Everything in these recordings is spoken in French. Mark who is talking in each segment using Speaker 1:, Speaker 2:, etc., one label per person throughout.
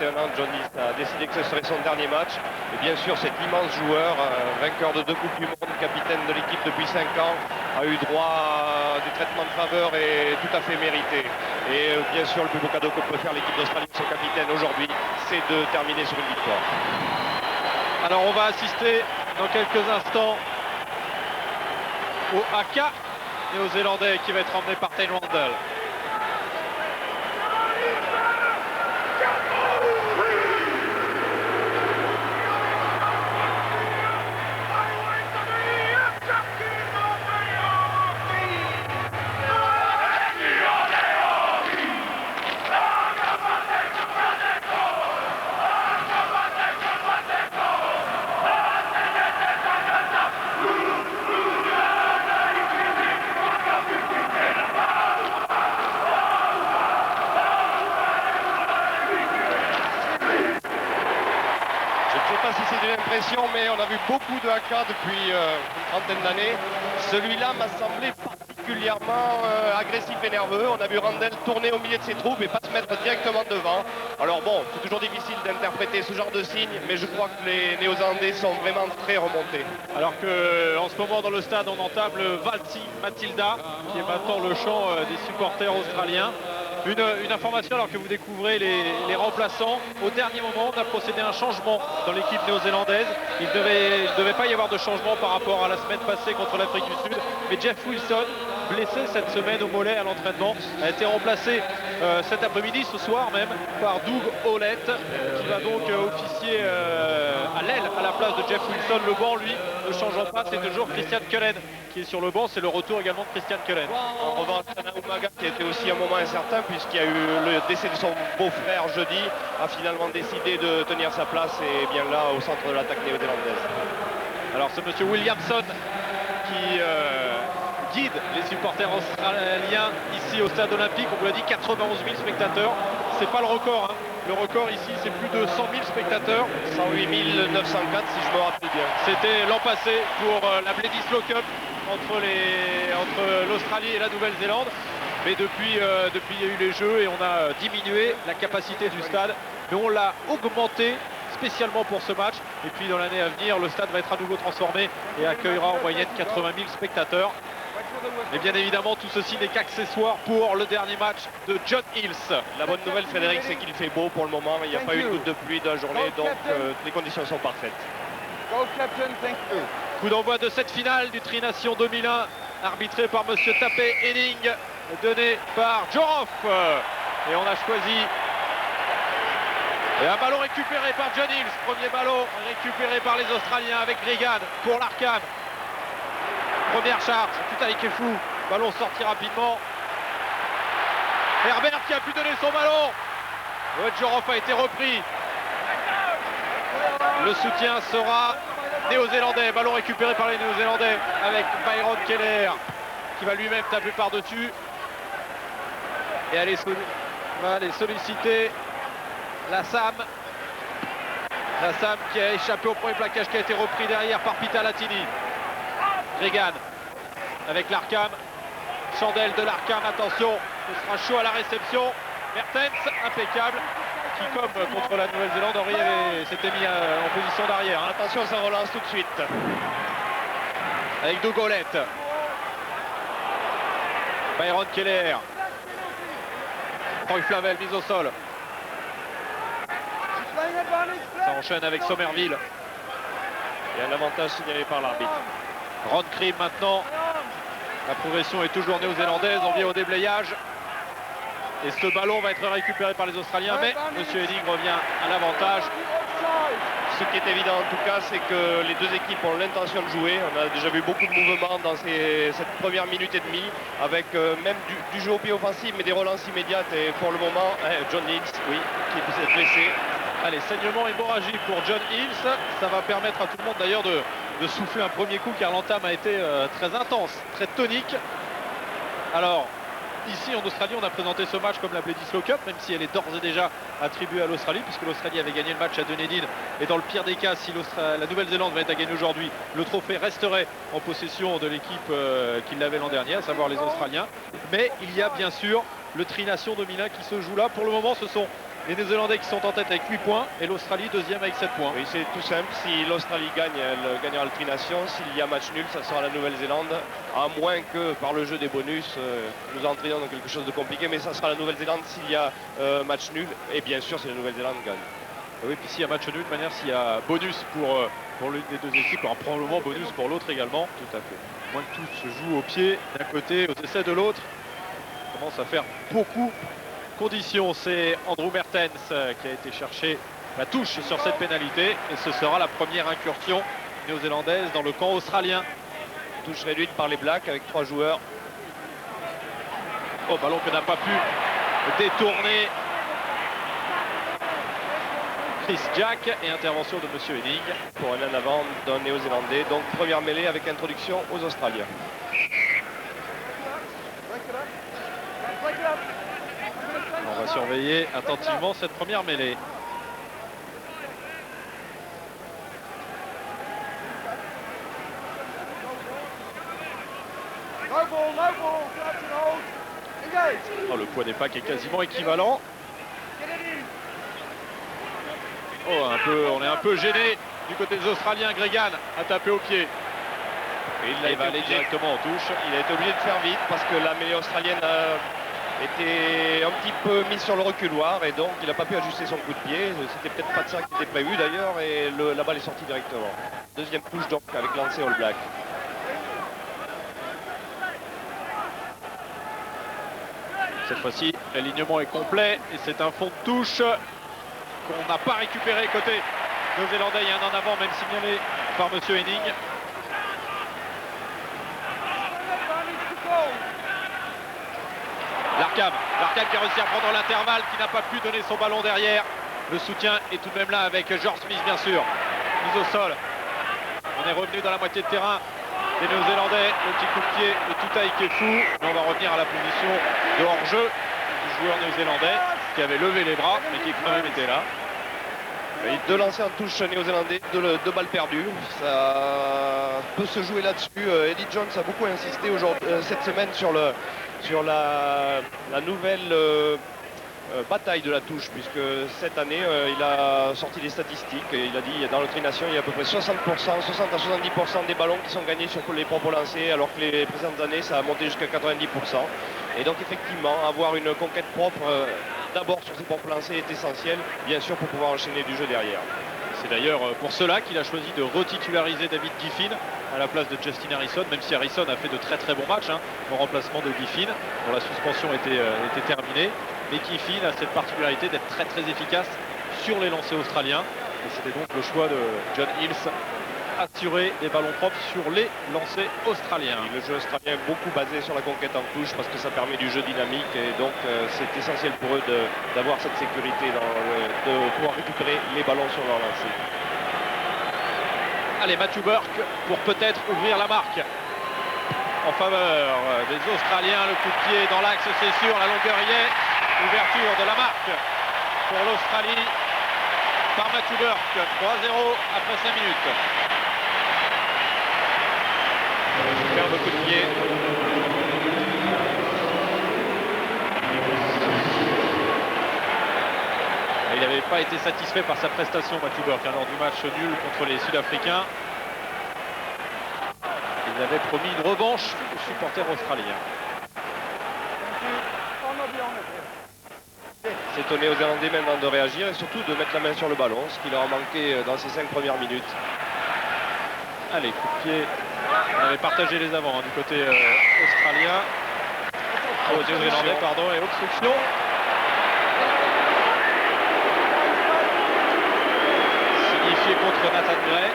Speaker 1: 21 ans, John Hills a décidé que ce serait son dernier match. Et bien sûr, cet immense joueur, vainqueur de 2 Coupes du Monde, capitaine de l'équipe depuis 5 ans, a eu droit à des traitements de faveur et tout à fait mérité. Et bien sûr, le plus beau cadeau que peut faire l'équipe d'Australie, son capitaine aujourd'hui, c'est de terminer sur une victoire.
Speaker 2: Alors on va assister dans quelques instants au haka néo-zélandais qui va être emmené par Taylor Randall.
Speaker 1: Mais on a vu beaucoup de haka depuis une trentaine d'années. Celui-là m'a semblé particulièrement agressif et nerveux. On a vu Randall tourner au milieu de ses troupes et pas se mettre directement devant. Alors bon, c'est toujours difficile d'interpréter ce genre de signe, mais je crois que les Néo-Zélandais sont vraiment très remontés.
Speaker 2: Alors qu'en ce moment dans le stade, on entame le Valti Matilda, qui est maintenant le chant des supporters australiens. Une information alors que vous découvrez les remplaçants. Au dernier moment, on a procédé à un changement dans l'équipe néo-zélandaise. Il ne devait pas y avoir de changement par rapport à la semaine passée contre l'Afrique du Sud. Mais Jeff Wilson, blessé cette semaine au mollet à l'entraînement, a été remplacé cet après-midi, ce soir même, par Doug Hollett, qui va donc officier à l'aile à la place de Jeff Wilson. Le banc, lui, ne changeant pas, c'est toujours Christian Cullen qui est sur le banc. C'est le retour également de Christian Cullen.
Speaker 1: En revanche, Tana Umaga, qui était aussi un moment incertain, puisqu'il y a eu le décès de son beau-frère jeudi, a finalement décidé de tenir sa place et bien là, au centre de l'attaque néo-zélandaise.
Speaker 2: Alors, c'est monsieur Williamson qui guide les supporters australiens ici au stade olympique. On vous l'a dit, 91 000 spectateurs. C'est pas le record, hein. Le record ici, c'est plus de 100 000 spectateurs.
Speaker 1: 108 904 si je me rappelle bien.
Speaker 2: C'était l'an passé pour la Bledisloe Cup entre l'Australie et la Nouvelle-Zélande. Mais depuis, il y a eu les Jeux et on a diminué la capacité du stade. Mais on l'a augmenté spécialement pour ce match. Et puis dans l'année à venir, le stade va être à nouveau transformé et accueillera en moyenne 80 000 spectateurs. Et bien évidemment, tout ceci n'est qu'accessoire pour le dernier match de John Hills.
Speaker 1: La bonne nouvelle, Frédéric, c'est qu'il fait beau pour le moment. Il n'y a pas eu de goutte de pluie de la journée, donc les conditions sont parfaites.
Speaker 2: Coup d'envoi de cette finale du Tri-Nation 2001, arbitré par monsieur Tapé Henning, donné par Joroff. Et on a choisi et un ballon récupéré par John Hills. Premier ballon récupéré par les Australiens avec Regan pour l'Arkham. Première charge, tout avec fou. Ballon sorti rapidement. Herbert qui a pu donner son ballon. Joroff a été repris. Le soutien sera néo-zélandais. Ballon récupéré par les néo-zélandais avec Byron Keller qui va lui-même taper par-dessus. Et aller solliciter la Sam. La Sam qui a échappé au premier plaquage qui a été repris derrière par Pita Latini. Regan avec l'Arkham. Chandelle de l'Arkham, attention, ce sera chaud à la réception. Mertens, impeccable, qui comme contre la Nouvelle-Zélande, Henry s'était mis en position d'arrière. Hein.
Speaker 1: Attention, ça relance tout de suite.
Speaker 2: Avec Doug Hollett. Byron Keller. Troy Flavel, mise au sol. Ça enchaîne avec Somerville.
Speaker 1: Il y a un avantage signalé par l'arbitre.
Speaker 2: Ron Cribb maintenant. La progression est toujours néo-zélandaise. On vient au déblayage. Et ce ballon va être récupéré par les Australiens. Mais M. Henning revient à l'avantage.
Speaker 1: Ce qui est évident en tout cas, c'est que les deux équipes ont l'intention de jouer. On a déjà vu beaucoup de mouvements dans cette première minute et demie, avec même du jeu au pied offensif, mais des relances immédiates. Et pour le moment, John Hills, oui, qui s'est blessé.
Speaker 2: Allez, saignement hémorragique pour John Hills. Ça va permettre à tout le monde d'ailleurs de souffler un premier coup, car l'entame a été très intense, très tonique. Alors, ici en Australie, on a présenté ce match comme la Bledisloe Cup, même si elle est d'ores et déjà attribuée à l'Australie, puisque l'Australie avait gagné le match à Dunedin. Et dans le pire des cas, si la Nouvelle-Zélande va être à gagner aujourd'hui, le trophée resterait en possession de l'équipe qui l'avait l'an dernier, à savoir les Australiens. Mais il y a bien sûr le Tri-Nation 2001 qui se joue là. Pour le moment, ce sont Les Néo-Zélandais qui sont en tête avec 8 points et l'Australie deuxième avec 7 points.
Speaker 1: Oui, c'est tout simple. Si l'Australie gagne, elle gagnera le Tri-Nation. S'il y a match nul, ça sera la Nouvelle-Zélande. À moins que par le jeu des bonus, nous entrions dans quelque chose de compliqué. Mais ça sera la Nouvelle-Zélande s'il y a match nul. Et bien sûr, si la Nouvelle-Zélande gagne.
Speaker 2: Oui, puis s'il y a match nul, de manière s'il y a bonus pour l'une des deux équipes, alors probablement bonus pour l'autre également.
Speaker 1: Tout à fait.
Speaker 2: À moins que tout se joue au pied d'un côté, aux essais de l'autre. Ça commence à faire beaucoup de conditions. C'est Andrew Mertens qui a été chercher la touche sur cette pénalité. Et ce sera la première incursion néo-zélandaise dans le camp australien.
Speaker 1: Touche réduite par les Blacks avec 3 joueurs.
Speaker 2: Oh, ballon que n'a pas pu détourner Chris Jack et intervention de Monsieur Henning.
Speaker 1: Pour un en avant d'un Néo-Zélandais. Donc première mêlée avec introduction aux Australiens.
Speaker 2: On va surveiller attentivement cette première mêlée. Oh, le poids des packs est quasiment équivalent. Oh, on est un peu gêné du côté des Australiens. Gregan a tapé au pied.
Speaker 1: Et
Speaker 2: Il va aller directement en touche.
Speaker 1: Il a été obligé de faire vite parce que la mêlée australienne était un petit peu mise sur le reculoir et donc il n'a pas pu ajuster son coup de pied. C'était peut-être pas de ça qui était prévu d'ailleurs et la balle est sortie directement. Deuxième touche donc avec lancé All Black.
Speaker 2: Cette fois-ci, l'alignement est complet et c'est un fond de touche qu'on n'a pas récupéré côté néo-zélandais. Il y a un en avant même signalé par Monsieur Henning. Larkham qui a réussi à prendre l'intervalle, qui n'a pas pu donner son ballon derrière. Le soutien est tout de même là avec George Smith bien sûr. Mise au sol. On est revenu dans la moitié de terrain des Néo-Zélandais. Le petit coup de pied de Tutaï qui est fou. Mais on va revenir à la position de hors-jeu du joueur néo-zélandais qui avait levé les bras mais qui quand même était là.
Speaker 1: Et deux lancers en touche néo-zélandais, deux balles perdues. Ça peut se jouer là-dessus. Eddie Jones a beaucoup insisté cette semaine sur la nouvelle bataille de la touche, puisque cette année il a sorti des statistiques et il a dit dans le Tri-Nation il y a à peu près 60 à 70% des ballons qui sont gagnés sur les propres lancers, alors que les précédentes années ça a monté jusqu'à 90%. Et donc effectivement avoir une conquête propre d'abord sur ses propres lancers est essentiel, bien sûr, pour pouvoir enchaîner du jeu derrière.
Speaker 2: C'est d'ailleurs pour cela qu'il a choisi de retitulariser David Giffin à la place de Justin Harrison, même si Harrison a fait de très très bons matchs en remplacement de Giffin, dont la suspension était terminée. Mais Giffin a cette particularité d'être très très efficace sur les lancers australiens. Et c'était donc le choix de John Hills, assurer des ballons propres sur les lancers australiens.
Speaker 1: Et le jeu australien est beaucoup basé sur la conquête en touche parce que ça permet du jeu dynamique et donc c'est essentiel pour eux d'avoir cette sécurité, de pouvoir récupérer les ballons sur leur lancer.
Speaker 2: Allez, Matthew Burke pour peut-être ouvrir la marque en faveur des Australiens. Le coup de pied dans l'axe, c'est sûr, la longueur y est. Ouverture de la marque pour l'Australie par Matthew Burke. 3-0 après 5 minutes.
Speaker 1: Superbe coup de pied.
Speaker 2: Il n'avait pas été satisfait par sa prestation, Matthew Burke, lors du match nul contre les Sud-Africains. Il avait promis une revanche aux supporters australiens.
Speaker 1: C'est aux Néo-Zélandais maintenant de réagir et surtout de mettre la main sur le ballon, ce qui leur a manqué dans ces 5 premières minutes.
Speaker 2: Allez, coup de pied. On avait partagé les avants du côté australien. Aux Néo-Zélandais, pardon, et obstruction. Signifié contre Nathan Gray.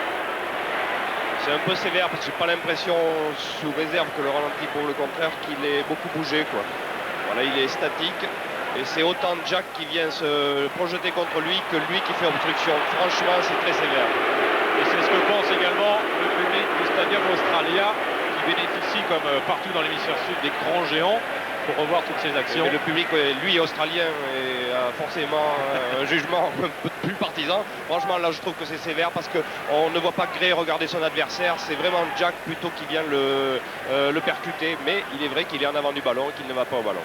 Speaker 1: C'est un peu sévère parce que j'ai pas l'impression, sous réserve que le ralenti prouve le contraire, qu'il est beaucoup bougé, quoi. Voilà, il est statique. Et c'est autant Jack qui vient se projeter contre lui que lui qui fait obstruction. Franchement, c'est très sévère.
Speaker 2: Et c'est ce que pense également le public du Stadium Australia, qui bénéficie, comme partout dans l'hémisphère sud, d'écrans géants pour revoir toutes ces actions.
Speaker 1: Mais le public, lui, australien, a forcément un jugement un peu plus partisan. Franchement, là, je trouve que c'est sévère parce qu'on ne voit pas Gray regarder son adversaire. C'est vraiment Jack plutôt qui vient le percuter. Mais il est vrai qu'il est en avant du ballon et qu'il ne va pas au ballon.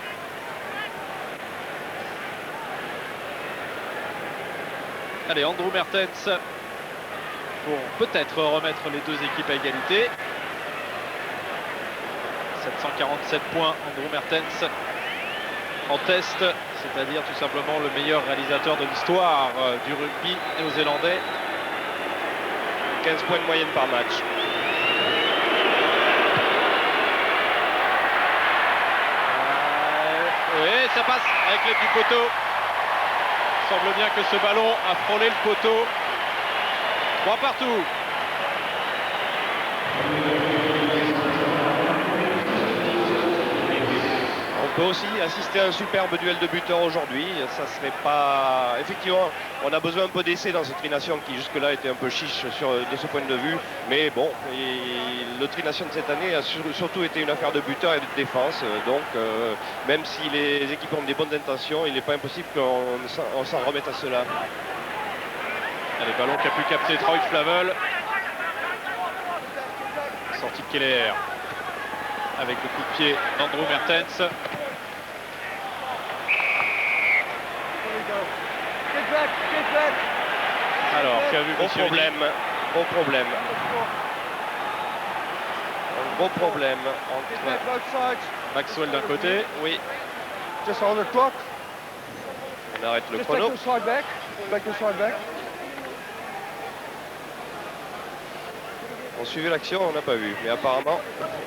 Speaker 2: Allez, Andrew Mertens pour peut-être remettre les deux équipes à égalité. 747 points, Andrew Mertens en test, c'est-à-dire tout simplement le meilleur réalisateur de l'histoire du rugby néo-zélandais.
Speaker 1: 15 points de moyenne par match.
Speaker 2: Oui, ça passe avec l'aide du poteau. Il semble bien que ce ballon a frôlé le poteau. 3 partout.
Speaker 1: On peut aussi assister à un superbe duel de buteurs aujourd'hui. Ça serait pas... Effectivement, on a besoin un peu d'essais dans cette Tri-Nation qui jusque-là était un peu chiche de ce point de vue. Mais bon, le Tri-Nation de cette année a surtout été une affaire de buteurs et de défense. Donc, même si les équipes ont des bonnes intentions, il n'est pas impossible qu'on s'en remette à cela.
Speaker 2: Allez, ballon qui a pu capter Troy Flavel. Sortie de Keller. Avec le coup de pied d'Andrew Mertens. Alors, qui a vu
Speaker 1: Gros problème, gros problème. Un gros problème entre
Speaker 2: Maxwell d'un côté.
Speaker 1: Oui. On arrête le chrono. On suivait l'action, on n'a pas vu. Mais apparemment,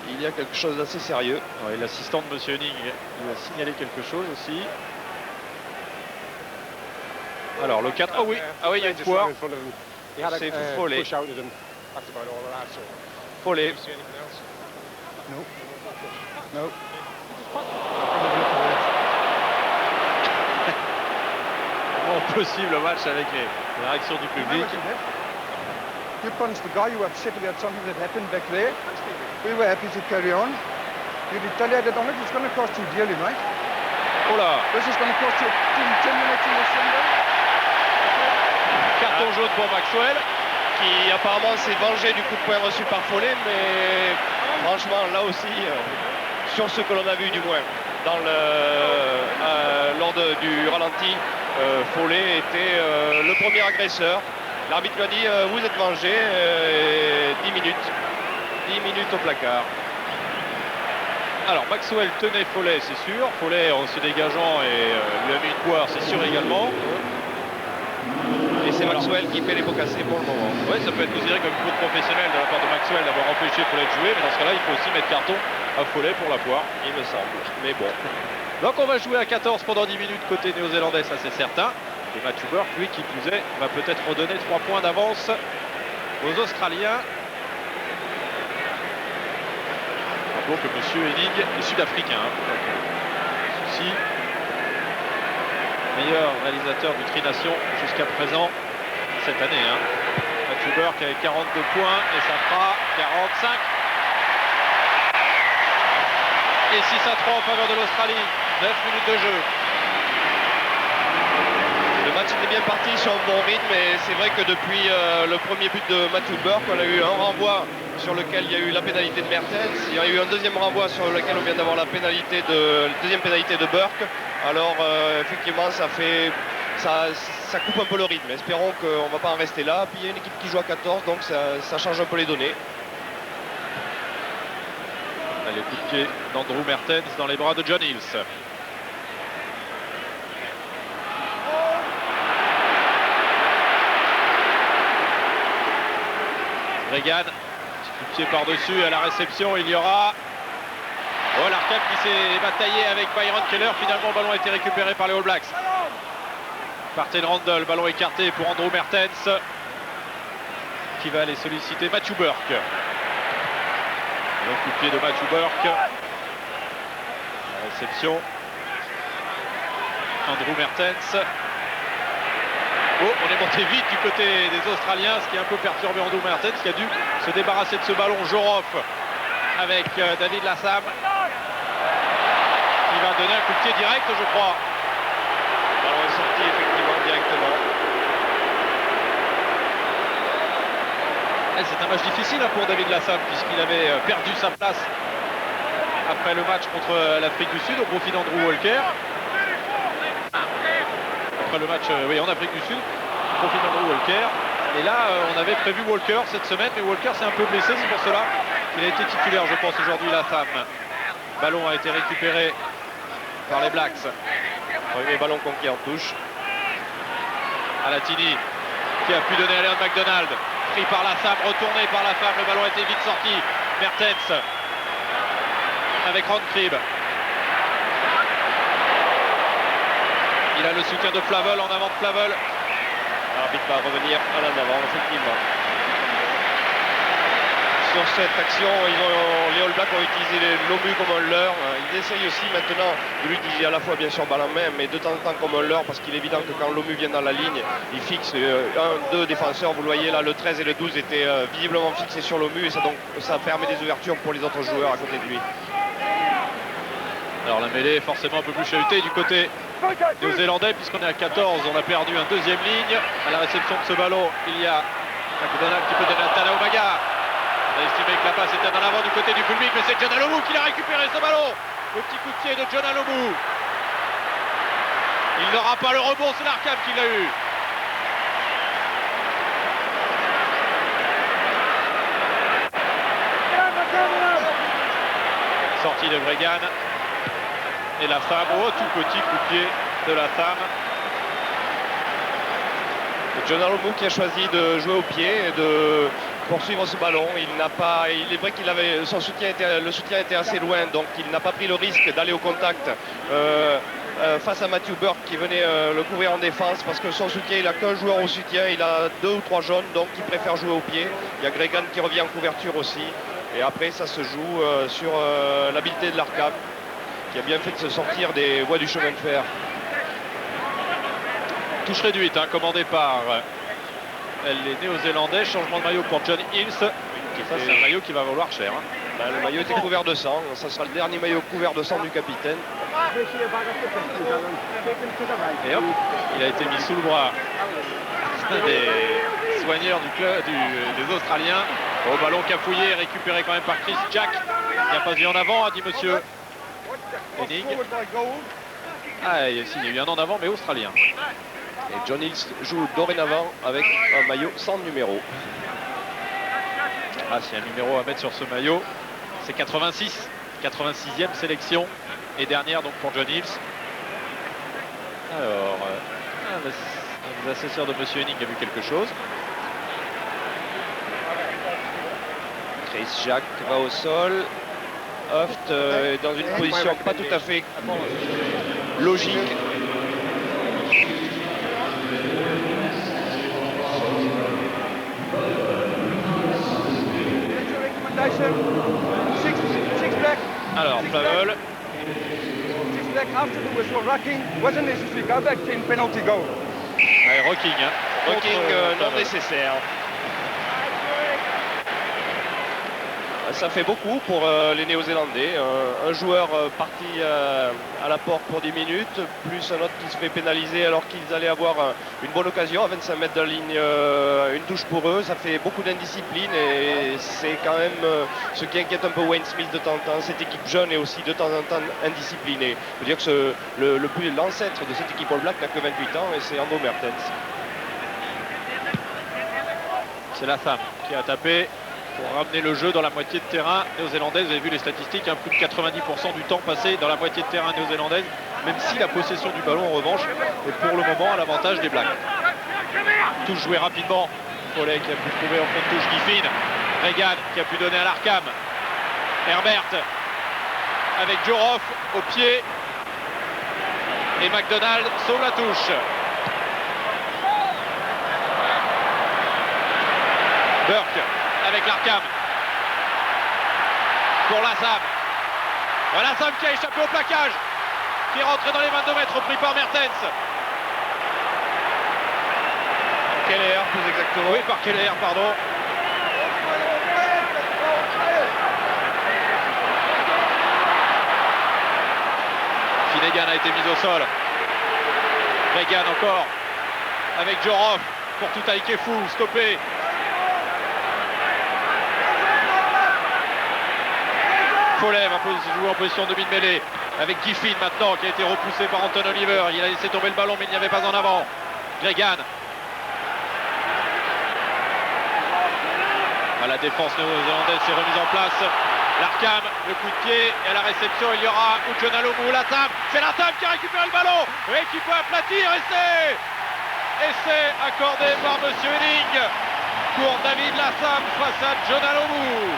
Speaker 1: il y a quelque chose d'assez sérieux.
Speaker 2: Ouais, l'assistant de Monsieur Henning lui a signalé quelque chose aussi. Alors le 4, oh oui, ah oui, il y a une foire.
Speaker 1: C'est Foley. Foley.
Speaker 2: Comment possible le match avec les réactions du public.
Speaker 3: You punched the guy, you were upset about something that happened back there. We were happy to carry on. You retaliated on it, it's going to cost you dearly, mate.
Speaker 2: Oh là,
Speaker 3: This is going to cost you 10 minutes in the Sunday.
Speaker 2: carton jaune pour Maxwell.
Speaker 1: Qui apparemment s'est vengé du coup de poing reçu par Foley, mais franchement là aussi, sur ce que l'on a vu du moins, dans lors du ralenti, Foley était le premier agresseur. L'arbitre lui a dit vous êtes vengé, 10 minutes. 10 minutes au placard.
Speaker 2: Alors Maxwell tenait Foley, c'est sûr. Foley en se dégageant et lui a mis une poire, c'est sûr également.
Speaker 1: Et c'est Maxwell qui fait les pots cassés pour le moment.
Speaker 2: Ouais, ça peut être considéré comme une faute professionnelle de la part de Maxwell d'avoir empêché Foley de jouer, mais dans ce cas-là, il faut aussi mettre carton à Foley pour la poire.
Speaker 1: Il me semble, mais bon.
Speaker 2: Donc on va jouer à 14 pendant 10 minutes côté néo-zélandais, ça c'est certain. Et Matthew Burke, lui qui plus est, va peut-être redonner 3 points d'avance aux Australiens. Rappelons que Monsieur Hennig est sud-africain. Ceci, meilleur réalisateur du Tri-Nation jusqu'à présent cette année. Matthew Burke avec 42 points et ça fera 45. Et 6-3 en faveur de l'Australie. 9 minutes de jeu.
Speaker 1: Le match était bien parti sur un bon rythme et c'est vrai que depuis le premier but de Matthew Burke, on a eu un renvoi sur lequel il y a eu la pénalité de Mertens. Il y a eu un deuxième renvoi sur lequel on vient d'avoir la deuxième pénalité de Burke. Alors effectivement ça coupe un peu le rythme. Espérons qu'on ne va pas en rester là. Puis il y a une équipe qui joue à 14, donc ça change un peu les données.
Speaker 2: Allez, coup de pied d'Andrew Mertens dans les bras de John Hills. Regan, petit coup de pied par-dessus à la réception, il y aura... Oh, l'arcade qui s'est bataillé avec Byron Keller, finalement le ballon a été récupéré par les All Blacks. Partez de Randall, ballon écarté pour Andrew Mertens qui va aller solliciter Matthew Burke. Le coup de pied de Matthew Burke. La réception. Andrew Mertens. Oh, on est monté vite du côté des Australiens, ce qui a un peu perturbé Andrew Mertens qui a dû se débarrasser de ce ballon. Jorov avec David Lassam. Il va donner un coup de pied direct, je crois.
Speaker 1: Le ballon est sorti effectivement directement.
Speaker 2: C'est un match difficile pour David Lassam puisqu'il avait perdu sa place après le match contre l'Afrique du Sud au profit d'Andrew Walker. Après le match en Afrique du Sud. profil d'Andrew Walker. Et là, on avait prévu Walker cette semaine, mais Walker s'est un peu blessé, c'est pour cela qu'il a été titulaire, je pense, aujourd'hui, la femme. Ballon a été récupéré par les Blacks.
Speaker 1: Premier ballon conquis en touche.
Speaker 2: Alatini qui a pu donner à Leon McDonald. Pris par la femme, retourné par la femme, le ballon a été vite sorti. Mertens avec Ron Cribb. Il a le soutien de Flavel, en avant de Flavel.
Speaker 1: L'arbitre va revenir à l'avant, effectivement. Sur cette action, les All Blacks ont utilisé l'OMU comme un leurre. Ils essayent aussi maintenant de l'utiliser à la fois bien sûr balle en main, mais de temps en temps comme un leurre, parce qu'il est évident que quand l'OMU vient dans la ligne, il fixe deux défenseurs. Vous le voyez là, le 13 et le 12 étaient visiblement fixés sur l'OMU, et ça permet des ouvertures pour les autres joueurs à côté de lui.
Speaker 2: Alors la mêlée est forcément un peu plus chahutée du côté néo-zélandais, puisqu'on est à 14. On a perdu un deuxième ligne. À la réception de ce ballon, il y a McDonald qui peut donner à Tana Umaga. On a estimé que la passe était en avant du côté du public, mais c'est John Alomu qui l'a récupéré ce ballon. Le petit coup de pied de John Alomu. Il n'aura pas le rebond, c'est l'Arkham qui l'a eu. Sortie de Bregan. Et la femme, oh, tout petit coup de pied de la femme.
Speaker 1: John Alomu qui a choisi de jouer au pied et de poursuivre ce ballon. Il est vrai qu'il avait le soutien était assez loin, donc il n'a pas pris le risque d'aller au contact face à Matthew Burke qui venait le couvrir en défense, parce que son soutien, il n'a qu'un joueur au soutien, il a 2 ou 3 jaunes, donc il préfère jouer au pied. Il y a Gregan qui revient en couverture aussi, et après ça se joue sur l'habileté de l'Arkham, qui a bien fait de se sortir des voies du chemin de fer.
Speaker 2: Touche réduite, hein, commandée par les Néo-Zélandais. Changement de maillot pour John Hills. Ça, c'est un maillot qui va valoir cher. Hein.
Speaker 1: Le maillot était couvert de sang. Ça sera le dernier maillot couvert de sang du capitaine.
Speaker 2: Et hop, il a été mis sous le bras des soigneurs du club, des Australiens. Au ballon cafouillé, récupéré quand même par Chris Jack. Il n'y a pas vu en avant, a dit monsieur Hennig. Ah, il y a eu un en avant, mais australien.
Speaker 1: Et John Hills joue dorénavant avec un maillot sans numéro.
Speaker 2: Ah, s'il y a un numéro à mettre sur ce maillot, c'est 86. 86e sélection et dernière donc pour John Hills. Alors, l'assesseur de monsieur Henning a vu quelque chose.
Speaker 1: Chris Jack va au sol. Hoft est dans une position pas tout à fait logique.
Speaker 2: Alors, Flavel. Ouais, rocking. Hein.
Speaker 1: Rocking non nécessaire. Ça fait beaucoup pour les Néo-Zélandais. Un joueur parti à la porte pour 10 minutes, plus un autre qui se fait pénaliser alors qu'ils allaient avoir une bonne occasion à 25 mètres de la ligne, une touche pour eux. Ça fait beaucoup d'indiscipline et c'est quand même ce qui inquiète un peu Wayne Smith de temps en temps. Cette équipe jeune est aussi de temps en temps indisciplinée. Je veux dire que l'ancêtre de cette équipe All Black n'a que 28 ans et c'est Andrew Mertens.
Speaker 2: C'est la femme qui a tapé pour ramener le jeu dans la moitié de terrain néo-zélandaise. Vous avez vu les statistiques, hein, plus de 90% du temps passé dans la moitié de terrain néo-zélandaise, même si la possession du ballon en revanche est pour le moment à l'avantage des Blacks. Touche joué rapidement. Foley qui a pu trouver en fond de touche Giffin. Regan qui a pu donner à l'Arkham. Herbert avec Joroff au pied. Et McDonald sauve la touche. Burke avec l'Arkham pour Lassam. Lassam qui a échappé au plaquage, qui est rentré dans les 22 mètres, pris par Mertens.
Speaker 1: Keller, plus exactement.
Speaker 2: Oui, par Keller, pardon. Finnegan a été mis au sol. Regan encore avec Joroff pour tout Taikefu, stoppé. Foley va jouer en position de demi-mêlée avec Giffin maintenant qui a été repoussé par Anton Oliver. Il a laissé tomber le ballon mais il n'y avait pas en avant. Gregan À la défense néo-zélandaise s'est remise en place. Larkham, le coup de pied, et à la réception il y aura John Alomu, Latham, c'est Latham qui a récupéré le ballon et qui peut aplatir, et c'est accordé par Monsieur Henning pour David Latham face à John Alomu.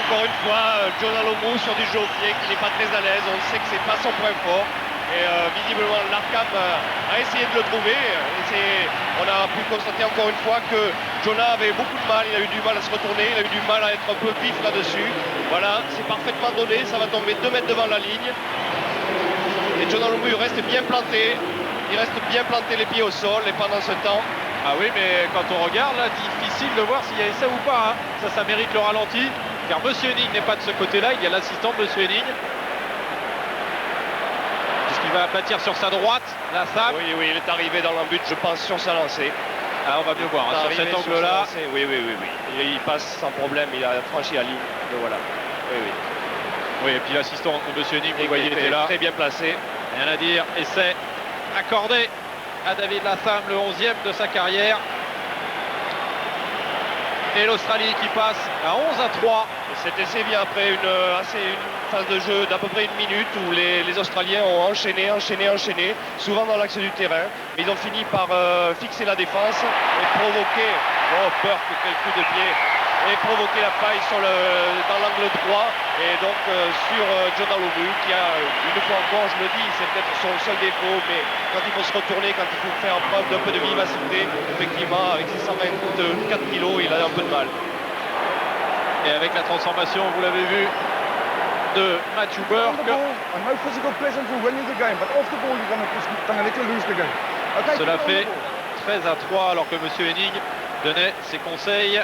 Speaker 1: Encore une fois, John Alomu sur du jeu au pied qui n'est pas très à l'aise, on sait que c'est pas son point fort. Et visiblement Larkham a essayé de le trouver. On a pu constater encore une fois que Jonah avait beaucoup de mal, il a eu du mal à se retourner, il a eu du mal à être un peu vif là-dessus. Voilà, c'est parfaitement donné, ça va tomber 2 mètres devant la ligne. Et John Alomu reste bien planté, il reste bien planté les pieds au sol et pendant ce temps...
Speaker 2: Ah oui, mais quand on regarde là, difficile de voir s'il y a essai ou pas. Ça mérite le ralenti, car Monsieur Henning n'est pas de ce côté-là, il y a l'assistant de Monsieur Henning. Il va aplatir sur sa droite, Latham.
Speaker 1: Oui, il est arrivé dans l'embut, je pense, sur sa lancée.
Speaker 2: Ah, on va mieux voir, sur cet angle-là.
Speaker 1: Oui. Il passe sans problème, il a franchi la ligne. Le voilà.
Speaker 2: Oui, et puis l'assistant de Monsieur Henning, vous voyez, était là.
Speaker 1: Très bien placé.
Speaker 2: Rien à dire, essai accordé à David Latham, le 11e de sa carrière. Et l'Australie qui passe à 11-3.
Speaker 1: Cet essai vient après une phase de jeu d'à peu près 1 minute où les Australiens ont enchaîné, souvent dans l'axe du terrain. Mais ils ont fini par fixer la défense et provoquer, Burke, quel coup de pied, et provoquer la faille dans l'angle droit. Et donc sur John Alomu qui a, une fois encore, je le dis, c'est peut-être son seul défaut, mais quand il faut se retourner, quand il faut faire preuve d'un peu de vivacité, effectivement, avec ses 124 kilos, il a un peu de mal.
Speaker 2: Et avec la transformation, vous l'avez vu, de Matthew Burke. Cela fait 13-3 alors que Monsieur Henning donnait ses conseils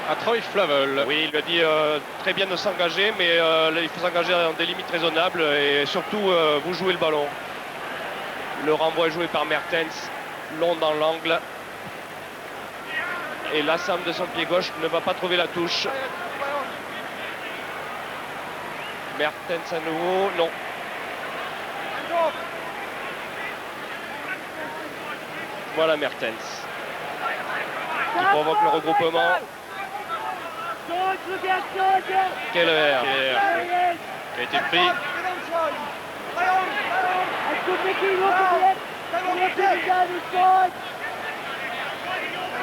Speaker 2: à Troy Flavel.
Speaker 1: Oui, il lui a dit très bien de s'engager, mais il faut s'engager dans des limites raisonnables et surtout vous jouez le ballon. Le renvoi est joué par Mertens, long dans l'angle. Et Latham de son pied gauche ne va pas trouver la touche. Mertens à nouveau, non. Voilà Mertens qui provoque le regroupement. Keller
Speaker 2: qui a été pris.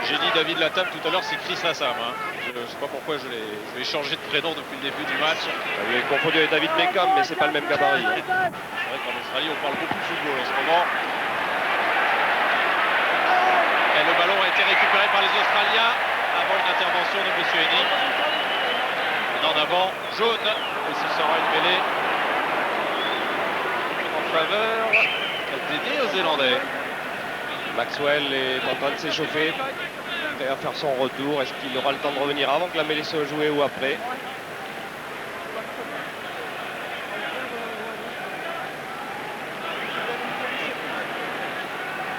Speaker 2: J'ai dit David Latham tout à l'heure, c'est Chris Latham. Je ne sais pas pourquoi je l'ai changé de prénom depuis le début du match.
Speaker 1: Il est confondu avec David Beckham, mais c'est pas le même gabarit.
Speaker 2: C'est vrai qu'en Australie, on parle beaucoup de football en ce moment. Et le ballon a été récupéré par les Australiens avant une intervention de M. Henning. En avant, jaune. Et ce sera une mêlée en faveur des Néo-Zélandais.
Speaker 1: Maxwell est en train de s'échauffer, prêt à faire son retour. Est-ce qu'il aura le temps de revenir avant que la mêlée soit jouée ou après?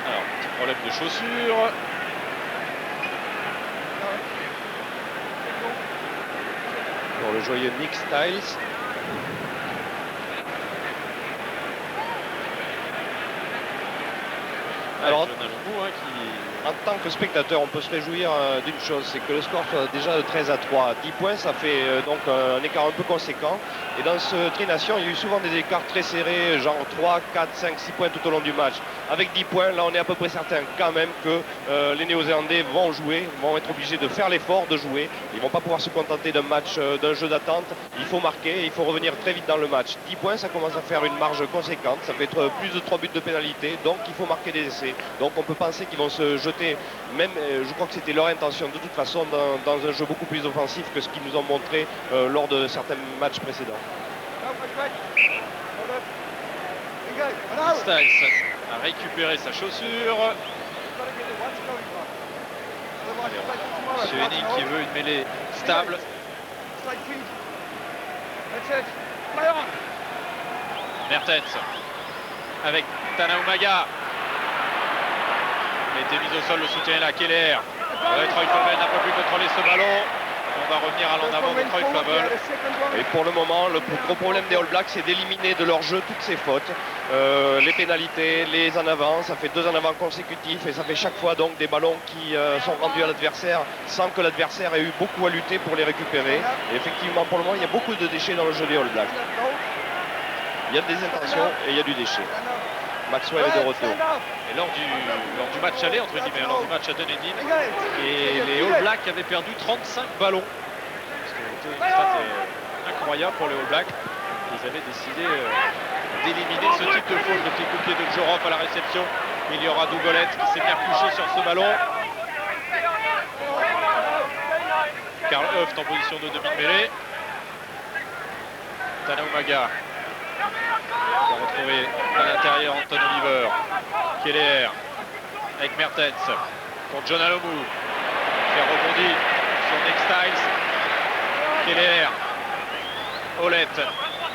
Speaker 2: Alors, petit problème de chaussures.
Speaker 1: Pour le joyeux Nick Styles. Alors, en tant que spectateur, on peut se réjouir d'une chose, c'est que le score soit déjà de 13-3. 10 points, ça fait donc un écart un peu conséquent. Et dans ce Tri-Nation, il y a eu souvent des écarts très serrés, genre 3, 4, 5, 6 points tout au long du match. Avec 10 points, là on est à peu près certain quand même que les Néo-Zélandais vont jouer, vont être obligés de faire l'effort de jouer. Ils ne vont pas pouvoir se contenter d'un match, d'un jeu d'attente. Il faut marquer, il faut revenir très vite dans le match. 10 points, ça commence à faire une marge conséquente. Ça fait être plus de 3 buts de pénalité, donc il faut marquer des essais. Donc on peut penser qu'ils vont se jeter, même je crois que c'était leur intention de toute façon, dans un jeu beaucoup plus offensif que ce qu'ils nous ont montré lors de certains matchs précédents.
Speaker 2: Styles a récupéré sa chaussure. Monsieur Henning qui veut une mêlée stable. Mertens avec Tanaumaga. Il a été mis au sol, le soutien est là. Keller. Troy Flavel n'a pas pu contrôler ce ballon. On va revenir à l'en avant de Troy Flavel.
Speaker 1: Et pour le moment, le plus gros problème des All Blacks, c'est d'éliminer de leur jeu toutes ces fautes. Les pénalités, les en avant, ça fait 2 en avant consécutifs et ça fait chaque fois donc des ballons qui sont rendus à l'adversaire sans que l'adversaire ait eu beaucoup à lutter pour les récupérer. Et effectivement, pour le moment, il y a beaucoup de déchets dans le jeu des All Blacks. Il y a des intentions et il y a du déchet. Maxwell est de retour.
Speaker 2: Et lors du match aller, entre guillemets, lors du match à Dunedin, et les All Blacks avaient perdu 35 ballons. C'était une stat incroyable pour les All Blacks. Ils avaient décidé d'éliminer ce type de faute. Le petit coup de pied de Jorov à la réception. Il y aura Dougolette qui s'est bien couché sur ce ballon. Karl Höft en position de demi-mêlée. Tanaumaga va retrouver à l'intérieur Anton Oliver. Keller avec Mertens pour John Alomou qui a rebondi sur Nick Styles. Keller, Olette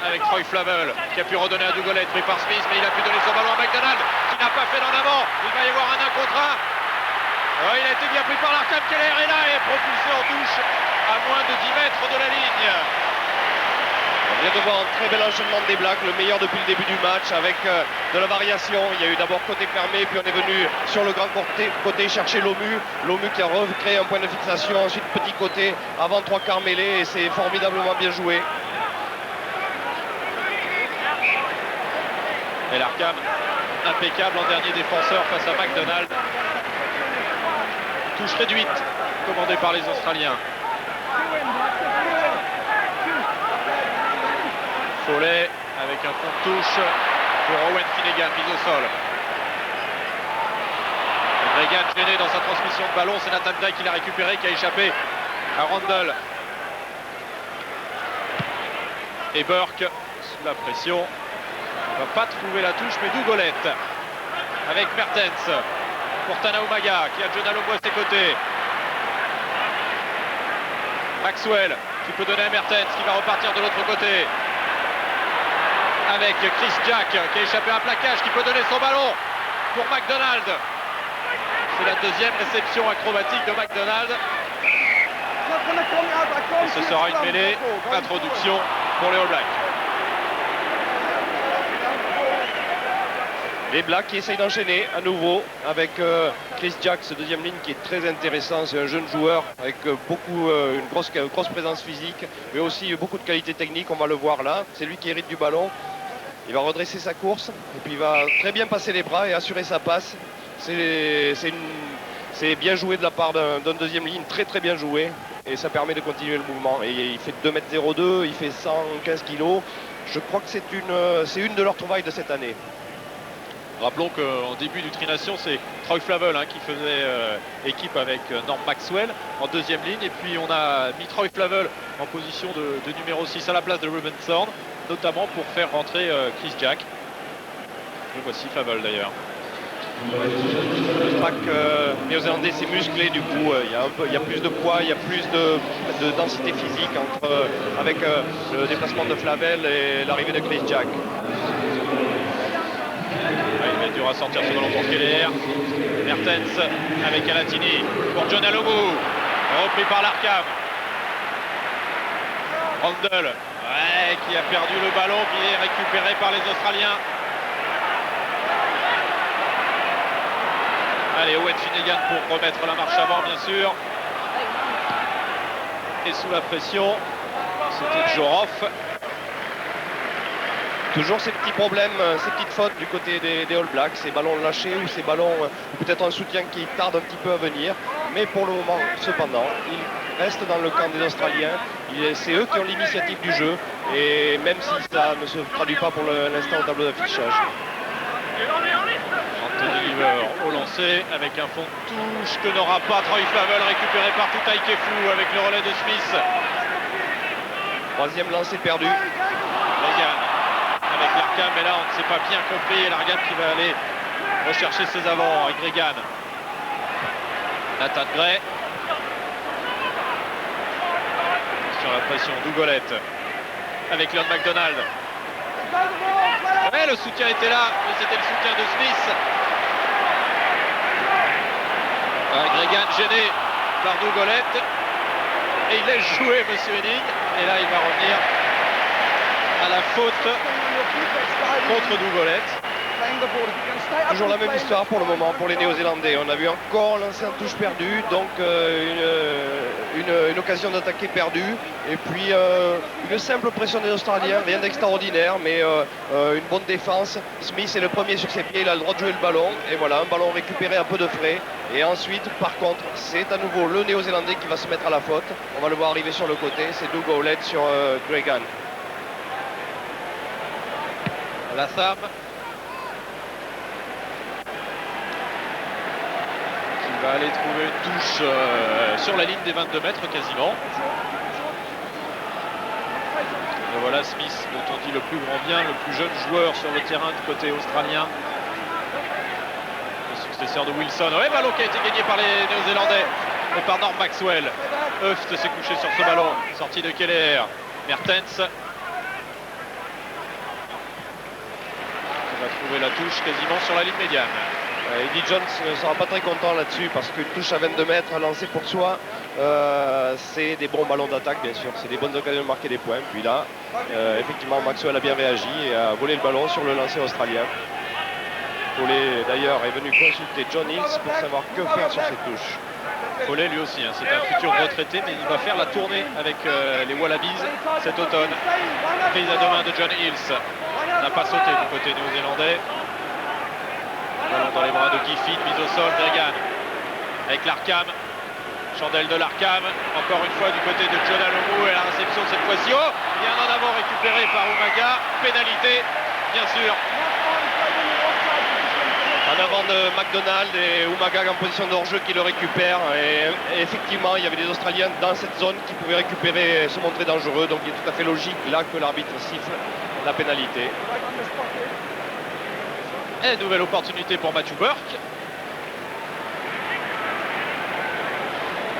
Speaker 2: avec Troy Flavel qui a pu redonner à Dougolette pris par Smith, mais il a pu donner son ballon à McDonald qui n'a pas fait d'en avant. Il va y avoir un 1 contre 1. Il a été bien pris par l'Arkham. Keller est là et propulsé en touche à moins de 10 mètres de la ligne.
Speaker 1: On vient de voir un très bel enchaînement des Blacks, le meilleur depuis le début du match avec de la variation. Il y a eu d'abord côté fermé, puis on est venu sur le grand côté chercher Lomu. Lomu qui a recréé un point de fixation, ensuite petit côté avant 3 quarts mêlés et c'est formidablement bien joué.
Speaker 2: Et l'Arkham impeccable en dernier défenseur face à McDonald. Touche réduite commandée par les Australiens. Follet avec un fond de touche pour Owen Finnegan, mise au sol. Reagan gêné dans sa transmission de ballon, c'est Nathan Gray qui l'a récupéré, qui a échappé à Randall. Et Burke, sous la pression, ne va pas trouver la touche, mais Dougolette avec Mertens pour Tanaumaga qui a John Alomou à ses côtés. Maxwell qui peut donner à Mertens qui va repartir de l'autre côté. Avec Chris Jack qui a échappé à un plaquage, qui peut donner son ballon pour McDonald. C'est la deuxième réception acrobatique de McDonald. Et ce sera une mêlée, introduction pour les All Blacks.
Speaker 1: Les Blacks qui essayent d'enchaîner à nouveau avec Chris Jack, ce deuxième ligne qui est très intéressant. C'est un jeune joueur avec une grosse présence physique, mais aussi beaucoup de qualité technique. On va le voir là. C'est lui qui hérite du ballon. Il va redresser sa course et puis il va très bien passer les bras et assurer sa passe. C'est bien joué de la part d'un deuxième ligne, très bien joué. Et ça permet de continuer le mouvement. Et il fait 2,02 m, il fait 115 kg. Je crois que c'est une de leurs trouvailles de cette année.
Speaker 2: Rappelons qu'en début du Tri-Nation, c'est Troy Flavel qui faisait équipe avec Norm Maxwell en deuxième ligne. Et puis on a mis Troy Flavel en position de numéro 6 à la place de Ruben Thorne, notamment pour faire rentrer Chris Jack. Le voici Flavel d'ailleurs.
Speaker 1: Le track néo-zélandais s'est musclé, du coup il y a plus de poids, il y a plus de densité physique avec le déplacement de Flavel et l'arrivée de Chris Jack.
Speaker 2: Il va être dur à sortir ce ballon pour Keller. Mertens avec Alatini pour John Alomou, repris par l'Arkham. Randall qui a perdu le ballon, qui est récupéré par les Australiens. Allez, Owen Finnegan pour remettre la marche avant, bien sûr. Et sous la pression, c'était Jorov.
Speaker 1: Toujours ces petits problèmes, ces petites fautes du côté des All Blacks, ces ballons lâchés ou ces ballons, ou peut-être un soutien qui tarde un petit peu à venir. Mais pour le moment, cependant, ils restent dans le camp des Australiens. C'est eux qui ont l'initiative du jeu. Et même si ça ne se traduit pas pour l'instant au tableau d'affichage.
Speaker 2: Anthony Oliver au lancer avec un fond de touche que n'aura pas Troy Flavel, récupéré par Tutai Kefu avec le relais de Smith.
Speaker 1: Troisième lancé perdu.
Speaker 2: Reagan avec l'Arkham, mais là on ne s'est pas bien compris. Et l'Arkham qui va aller rechercher ses avants avec Reagan. Nathan Gray. Sur la pression, Dougolette avec Leon McDonald. Ouais, le soutien était là, mais c'était le soutien de Smith. Reagan gêné par Dougolette. et il laisse jouer Monsieur Henning. Et là, il va revenir à la faute contre Dougolet.
Speaker 1: Toujours la même histoire pour le moment pour les Néo-Zélandais. On a vu encore lancer en touche perdue, donc une occasion d'attaquer perdue. Et puis une simple pression des Australiens, rien d'extraordinaire, mais une bonne défense. Smith est le premier sur ses pieds, il a le droit de jouer le ballon. Et voilà, un ballon récupéré à peu de frais. Et ensuite, par contre, c'est à nouveau le Néo-Zélandais qui va se mettre à la faute. On va le voir arriver sur le côté, c'est Doug Howlett sur Gregan.
Speaker 2: Latham qui va aller trouver une touche sur la ligne des 22 mètres quasiment. Et voilà Smith, dont on dit le plus grand bien, le plus jeune joueur sur le terrain du côté australien. Le successeur de Wilson. Ouais, ballon qui a été gagné par les Néo-Zélandais et par Norm Maxwell. Höft s'est couché sur ce ballon. Sortie de Keller. Mertens va trouver la touche quasiment sur la ligne médiane.
Speaker 1: Eddie Jones ne sera pas très content là-dessus parce qu'une touche à 22 mètres lancée pour soi, c'est des bons ballons d'attaque bien sûr, c'est des bonnes occasions de marquer des points. Puis là, effectivement Maxwell a bien réagi et a volé le ballon sur le lancer australien. Foley d'ailleurs est venu consulter John Hills pour savoir que faire sur ces touches.
Speaker 2: Foley lui aussi, hein, c'est un futur retraité, mais il va faire la tournée avec les Wallabies cet automne. Prise à deux mains de John Hills. N'a pas sauté du côté néo-zélandais. Ballon dans les bras de Giffin, mise au sol, Gregan avec l'Arkham. Chandelle de l'Arkham, encore une fois du côté de John Alomu et la réception cette fois-ci. Oh, bien en avant récupéré par Umaga. Pénalité, bien sûr.
Speaker 1: En avant de McDonald et Umaga en position de hors-jeu qui le récupère. Et effectivement, il y avait des Australiens dans cette zone qui pouvaient récupérer et se montrer dangereux. Donc il est tout à fait logique là que l'arbitre siffle la pénalité.
Speaker 2: Et nouvelle opportunité pour Matthew Burke.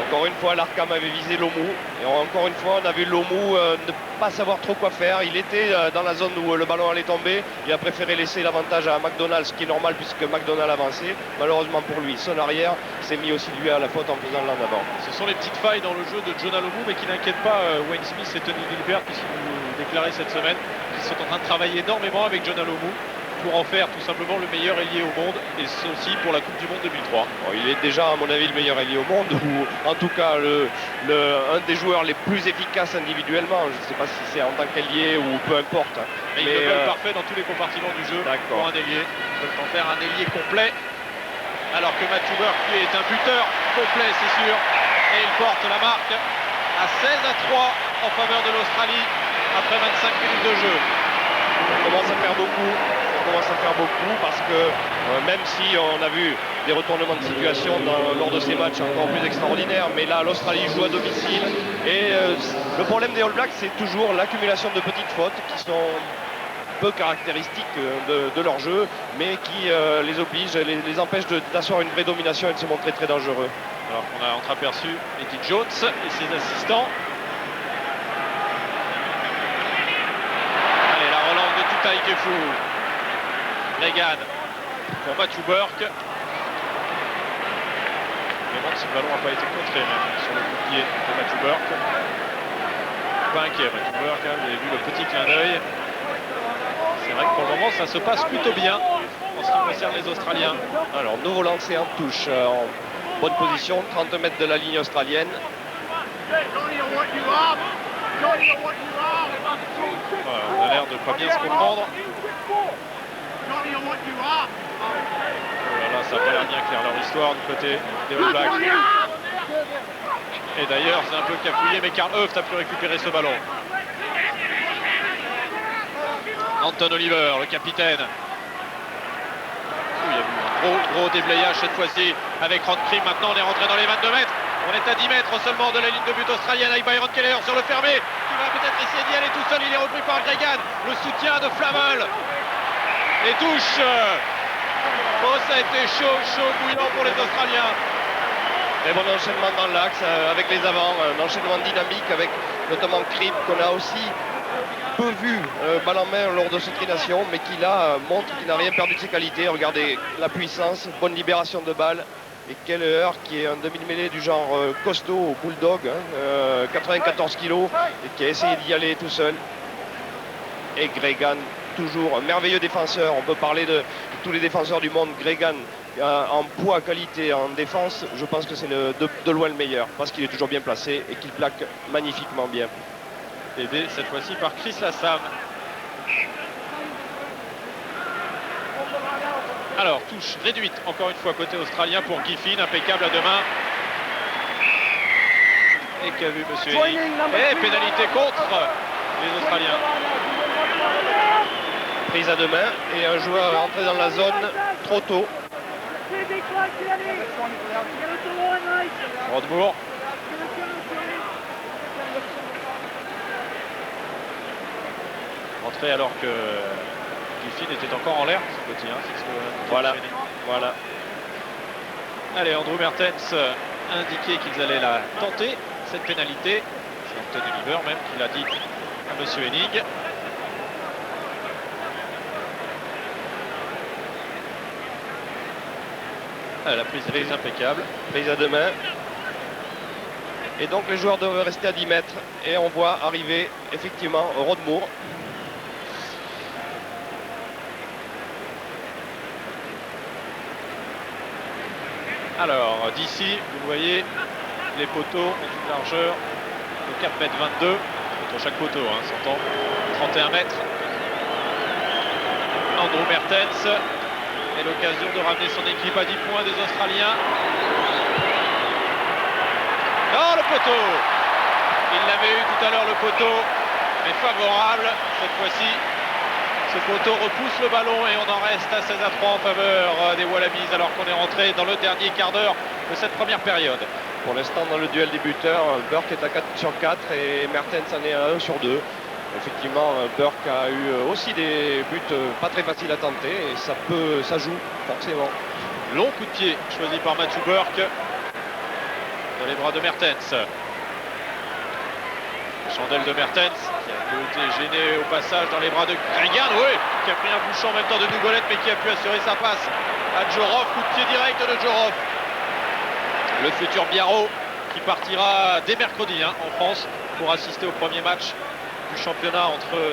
Speaker 1: Encore une fois, l'Arkham avait visé Lomu. Et encore une fois, on a vu Lomu ne pas savoir trop quoi faire. Il était dans la zone où le ballon allait tomber. Il a préféré laisser l'avantage à McDonald, ce qui est normal puisque McDonald avançait. Malheureusement pour lui, son arrière s'est mis aussi lui à la faute en faisant l'en avant.
Speaker 2: Ce sont les petites failles dans le jeu de John Alomu, mais qui n'inquiètent pas Wayne Smith et Tony Gilbert, qui sont déclarés cette semaine, qui sont en train de travailler énormément avec John Alomu pour en faire tout simplement le meilleur ailier au monde, et ceci pour la Coupe du Monde 2003.
Speaker 1: Bon, il est déjà à mon avis le meilleur ailier au monde, ou en tout cas un des joueurs les plus efficaces individuellement. Je ne sais pas si c'est en tant qu'ailier ou peu importe.
Speaker 2: Mais il est parfait dans tous les compartiments du jeu pour un ailier. Il peut en faire un ailier complet, alors que Matthew Burke lui est un buteur complet, c'est sûr, et il porte la marque à 16-3 en faveur de l'Australie après 25 minutes de jeu.
Speaker 1: Ça commence à faire beaucoup parce que même si on a vu des retournements de situation lors de ces matchs encore plus extraordinaires, mais là l'Australie joue à domicile et le problème des All Blacks c'est toujours l'accumulation de petites fautes qui sont peu caractéristiques de leur jeu, mais qui les obligent, les empêchent d'asseoir une vraie domination et de se montrer très dangereux.
Speaker 2: Alors qu'on a entreaperçu Eddie Jones et ses assistants. Allez, la relance de Tutai Kefu. Regan pour Matthew Burke. Je me demande si le ballon n'a pas été contré même sur le coup de pied de Matthew Burke. Pas inquiet Matthew Burke, hein, vous avez vu le petit clin d'œil. C'est vrai que pour le moment ça se passe plutôt bien en ce qui concerne les Australiens.
Speaker 1: Alors nouveau lancé en touche, en bonne position, 30 mètres de la ligne australienne.
Speaker 2: Voilà, on a l'air de pas bien se comprendre. Oh là là, ça n'a pas l'air bien clair leur histoire du côté des All Blacks. Et d'ailleurs, c'est un peu cafouillé, mais Carl Höft a pu récupérer ce ballon. Anton Oliver, le capitaine. Il y a eu un gros déblayage cette fois-ci avec Ron Krim. Maintenant, on est rentré dans les 22 mètres. On est à 10 mètres seulement de la ligne de but australienne avec Byron Keller sur le fermé, qui va peut-être essayer d'y aller tout seul. Il est repris par Gregan. Le soutien de Flamel. Les touches. Oh, ça a été chaud, bouillant pour les Australiens.
Speaker 1: Et bon enchaînement dans l'axe avec les avants, un enchaînement dynamique avec notamment Krim qu'on a aussi peu vu balle en main lors de cette trination, mais qui là montre qu'il n'a rien perdu de ses qualités. Regardez la puissance, bonne libération de balle Et Keller qui est un demi-mêlée du genre costaud au bulldog, hein, 94 kilos, et qui a essayé d'y aller tout seul. Et Gregan, toujours un merveilleux défenseur. On peut parler de tous les défenseurs du monde. Gregan, en poids, qualité, en défense, je pense que c'est de loin le meilleur, parce qu'il est toujours bien placé et qu'il plaque magnifiquement bien.
Speaker 2: Aidé cette fois-ci par Chris Lassam. Alors, touche réduite encore une fois côté australien pour Giffin, impeccable à deux mains. Et qu'a vu monsieur Hennig. Et pénalité contre les Australiens.
Speaker 1: Prise à deux mains et un joueur est entré dans la zone trop tôt.
Speaker 2: Rodebourg. Rentré alors que Giffin était encore en l'air, ce petit, hein, c'est ce que
Speaker 1: Voilà.
Speaker 2: Allez, Andrew Mertens a indiqué qu'ils allaient la tenter, cette pénalité. C'est Anton Oliver même qui l'a dit à monsieur Hennig. La prise est impeccable.
Speaker 1: Prise à deux mains. Et donc les joueurs doivent rester à 10 mètres. Et on voit arriver effectivement Rodebourg.
Speaker 2: Alors d'ici, vous voyez, les poteaux ont une largeur de 4 mètres 22 entre chaque poteau, hein, s'entend. 31 mètres. Andrew Mertens et l'occasion de ramener son équipe à 10 points des Australiens. Oh, le poteau! Il l'avait eu tout à l'heure, le poteau, mais favorable cette fois-ci. Ce poteau repousse le ballon et on en reste à 16-3 en faveur des Wallabies alors qu'on est rentré dans le dernier quart d'heure de cette première période.
Speaker 1: Pour l'instant, dans le duel des buteurs, Burke est à 4 sur 4 et Mertens en est à 1 sur 2. Effectivement, Burke a eu aussi des buts pas très faciles à tenter et ça joue forcément.
Speaker 2: Long coup de pied choisi par Matthew Burke dans les bras de Mertens. Chandelle de Mertens qui a été gêné au passage dans les bras de Gregan, oui, qui a pris un bouchon en même temps de Dougolette mais qui a pu assurer sa passe à Jorov. Coup de pied direct de Jorov. Le futur Biarro qui partira dès mercredi en France pour assister au premier match du championnat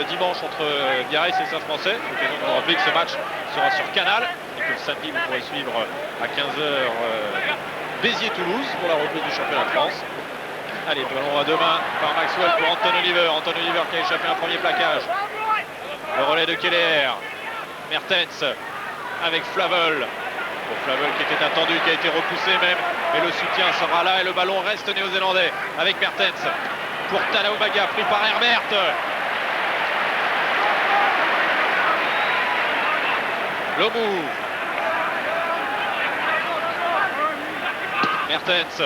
Speaker 2: dimanche entre Biarritz et Saint-Français. L'occasion de vous rappeler que ce match sera sur Canal et que le samedi vous pourrez suivre à 15h Béziers-Toulouse pour la reprise du championnat de France. Allez, ballon à deux mains par Maxwell pour Anton Oliver. Anton Oliver qui a échappé un premier plaquage. Le relais de Keller. Mertens avec Flavel. Pour Flavel qui était attendu, qui a été repoussé même. Mais le soutien sera là et le ballon reste néo-zélandais avec Mertens. Pour Talaumaga, pris par Herbert. Lobou. Mertens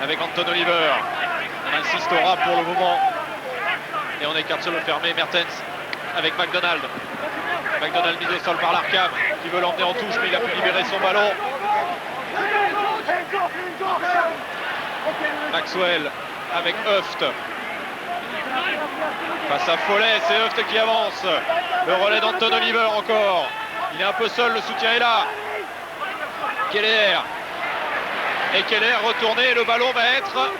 Speaker 2: avec Anton Oliver. On insistera pour le moment. Et on écarte sur le fermé. Mertens avec McDonald. McDonald mis au sol par l'Arcam qui veut l'emmener en touche mais il a pu libérer son ballon. Maxwell avec Höft. Face à Follet, c'est Höft qui avance. Le relais d'Anton Oliver encore. Il est un peu seul, le soutien est là. Keller. Et Keller retourné, le ballon va être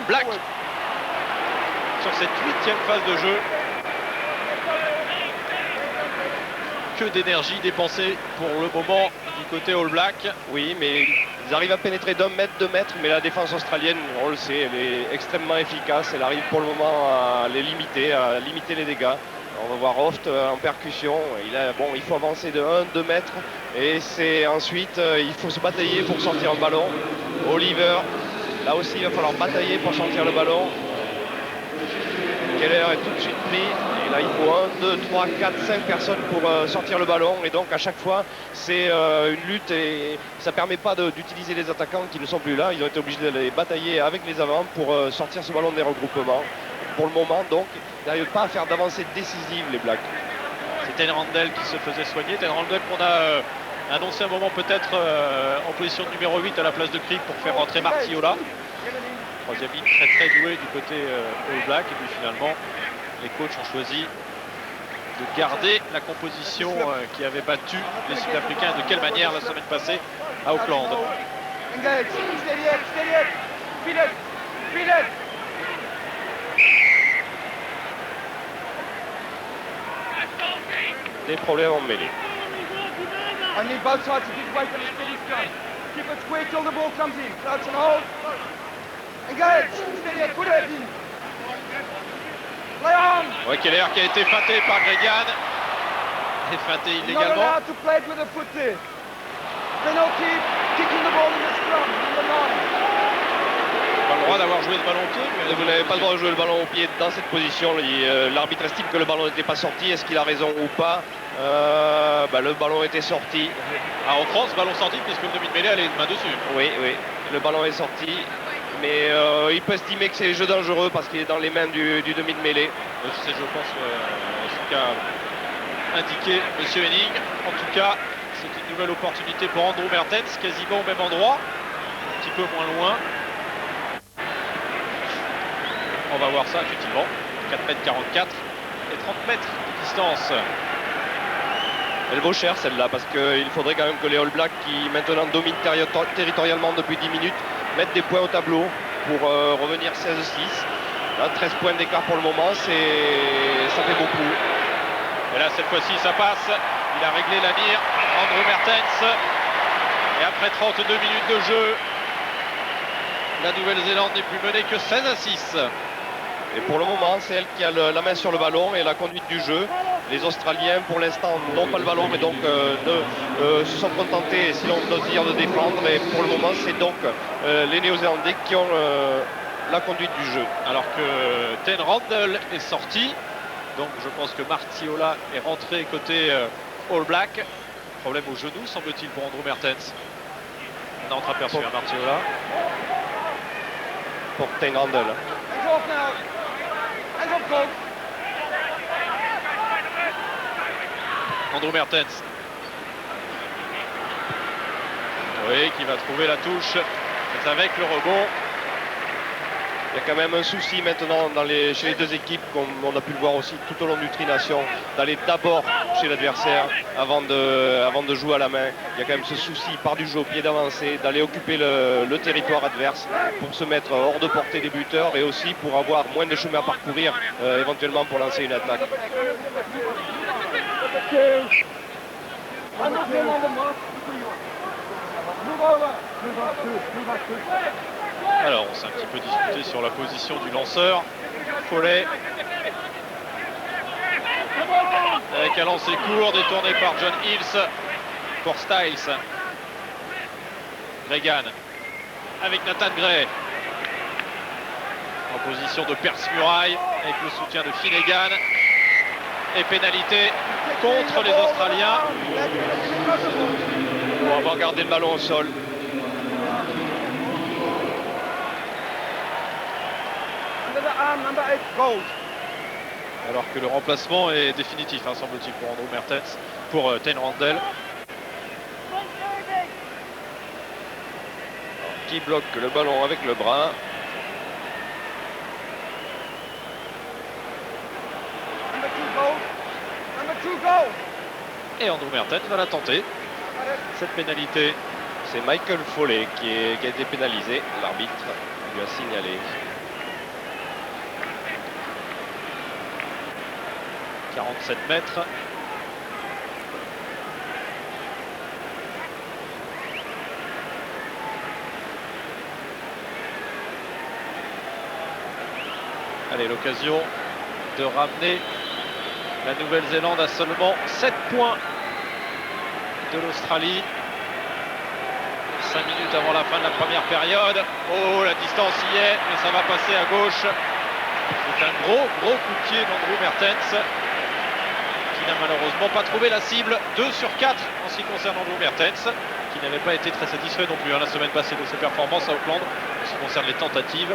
Speaker 2: Black sur cette 8e phase de jeu. Que d'énergie dépensée pour le moment du côté All Black.
Speaker 1: Oui, mais ils arrivent à pénétrer d'1 mètre, 2 mètres, mais la défense australienne, on le sait, elle est extrêmement efficace. Elle arrive pour le moment à les limiter, à limiter les dégâts. On va voir Hoft en percussion. Il faut avancer de 1-2 mètres et c'est ensuite il faut se batailler pour sortir le ballon. Oliver, là aussi il va falloir batailler pour sortir le ballon. Keller est tout de suite pris. Et là il faut 1, 2, 3, 4, 5 personnes pour sortir le ballon. Et donc à chaque fois c'est une lutte et ça ne permet pas d'utiliser les attaquants qui ne sont plus là. Ils ont été obligés d'aller batailler avec les avants pour sortir ce ballon des regroupements. Pour le moment donc, ils n'arrivent pas à faire d'avancée décisive les Blacks.
Speaker 2: C'était Ted Randell qui se faisait soigner. Ted Randell qu'on a annoncé un moment peut-être en position de numéro 8 à la place de Crick pour faire rentrer Martiola. Troisième ligne très très douée du côté All Black. Et puis finalement, les coachs ont choisi de garder la composition qui avait battu les Sud-Africains. De quelle manière la semaine passée à Auckland.
Speaker 3: Engage. Steady it, steady it. Feel it, feel it.
Speaker 1: Des problèmes en mêlée.
Speaker 3: I need both sides to keep weight on the steady scrum. Keep it square till the ball comes in. Crouch and hold. Engage. Steady it. Put it in. Play on.
Speaker 2: Ouais, Keller qui a été feinté par Gregan. Et feinté
Speaker 3: You're not
Speaker 2: illégalement.
Speaker 3: allowed to play it with a foot there. Penalty. Kicking the ball in the scrum. Number 9.
Speaker 2: Pas le droit d'avoir joué le ballon au pied.
Speaker 1: Et vous n'avez pas le droit de jouer le ballon au pied dans cette position. L'arbitre estime que le ballon n'était pas sorti. Est-ce qu'il a raison ou pas? Le ballon était sorti.
Speaker 2: Ah, en France, ballon sorti puisque le demi de mêlée allait une main dessus.
Speaker 1: Oui, oui, le ballon est sorti. Mais il peut estimer que c'est jeu dangereux parce qu'il est dans les mains du demi de mêlée.
Speaker 2: C'est, je pense, ce qu'a indiqué M. Henning. En tout cas, c'est une nouvelle opportunité pour Andrew Mertens, quasiment au même endroit, un petit peu moins loin. On va voir ça, effectivement. 4,44 m et 30 mètres de distance.
Speaker 1: Elle vaut cher celle-là parce qu'il faudrait quand même que les All Blacks qui maintenant dominent territorialement depuis 10 minutes mettent des points au tableau pour revenir 16-6. Là, 13 points d'écart pour le moment, ça fait beaucoup.
Speaker 2: Et là, cette fois-ci, ça passe. Il a réglé la mire, Andrew Mertens. Et après 32 minutes de jeu, la Nouvelle-Zélande n'est plus menée que 16-6.
Speaker 1: Et pour le moment, c'est elle qui a la main sur le ballon et la conduite du jeu. Les Australiens, pour l'instant, n'ont pas le ballon, mais donc se sont contentés, si l'on doit dire, de défendre. Et pour le moment, c'est donc les Néo-Zélandais qui ont la conduite du jeu.
Speaker 2: Alors que Ten Randle est sorti. Donc je pense que Martiola est rentré côté All Black. Problème au genou, semble-t-il, pour Andrew Mertens. On a entreaperçu à Martiola.
Speaker 1: Pour Ten Randle.
Speaker 3: Hands off now. Hands off, coach.
Speaker 2: Andrew Mertens. Oui, qui va trouver la touche. C'est avec le rebond.
Speaker 1: Il y a quand même un souci maintenant chez les deux équipes, comme on a pu le voir aussi tout au long du Tri-Nation, d'aller d'abord chez l'adversaire avant de jouer à la main. Il y a quand même ce souci par du jeu au pied d'avancée, d'aller occuper le territoire adverse pour se mettre hors de portée des buteurs et aussi pour avoir moins de chemin à parcourir éventuellement pour lancer une attaque.
Speaker 2: Alors, on s'est un petit peu disputé sur la position du lanceur. Follet. Avec un lancer court détourné par John Hills pour Styles. Gregan avec Nathan Gray. En position de Perce Muraille avec le soutien de Finnegan. Et pénalité contre les Australiens.
Speaker 1: Pour avoir gardé le ballon au sol.
Speaker 3: Number 8, gold.
Speaker 2: Alors que le remplacement est définitif, hein, semble-t-il, pour Andrew Mertens, pour Ten Randle.
Speaker 1: Qui bloque le ballon avec le bras.
Speaker 3: Number 2, gold. Number 2, gold.
Speaker 2: Et Andrew Mertens va la tenter. Cette pénalité.
Speaker 1: C'est Michael Foley qui a été pénalisé. L'arbitre lui a signalé.
Speaker 2: 47 mètres. Allez, l'occasion de ramener la Nouvelle-Zélande à seulement 7 points de l'Australie. 5 minutes avant la fin de la première période. Oh, la distance y est, mais ça va passer à gauche. C'est un gros coup de pied d'Andrew Mertens, qui n'a malheureusement pas trouvé la cible. 2 sur 4 en ce qui concerne Andrew Mertens, qui n'avait pas été très satisfait non plus la semaine passée de ses performances à Auckland, en ce qui concerne les tentatives.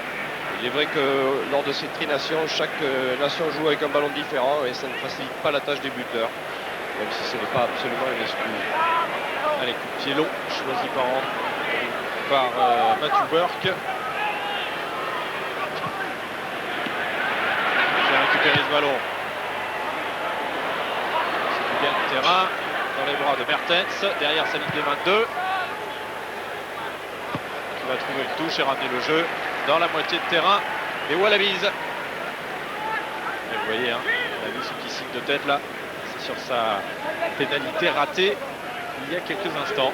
Speaker 1: Il est vrai que lors de ces tri-nations, chaque nation joue avec un ballon différent et ça ne facilite pas la tâche des buteurs, même si ce n'est pas absolument une excuse.
Speaker 2: Allez, coup de pied long, choisi par Matthew Burke. Qui a récupéré ce ballon. terrain, dans les bras de Mertens, derrière sa ligne de 22. Qui va trouver une touche et ramener le jeu dans la moitié de terrain des Wallabies. Et vous voyez, hein, on a vu ce qui signe de tête là, c'est sur sa pénalité ratée il y a quelques instants.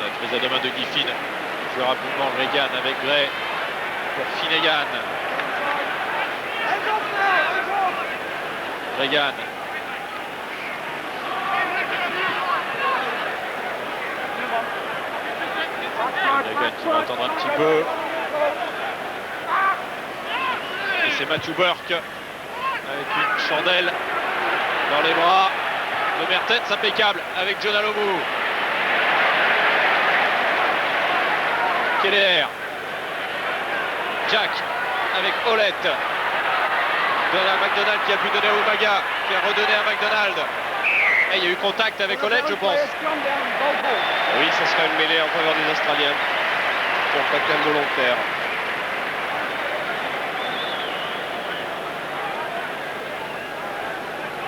Speaker 2: La prise à deux mains de Giffin. Joue rapidement Regan avec Gray pour Finnegan. Regan. Regan qui va attendre un petit peu. Et c'est Matthew Burke avec une chandelle dans les bras de Mertens, impeccable avec John Alomu. Keller. Jack avec Olette. Donald McDonald qui a pu donner à Umaga, qui a redonné à McDonald. Et il y a eu contact avec Olette, je pense.
Speaker 1: Oui, ça sera une mêlée en faveur des Australiens. Pour tackle volontaire.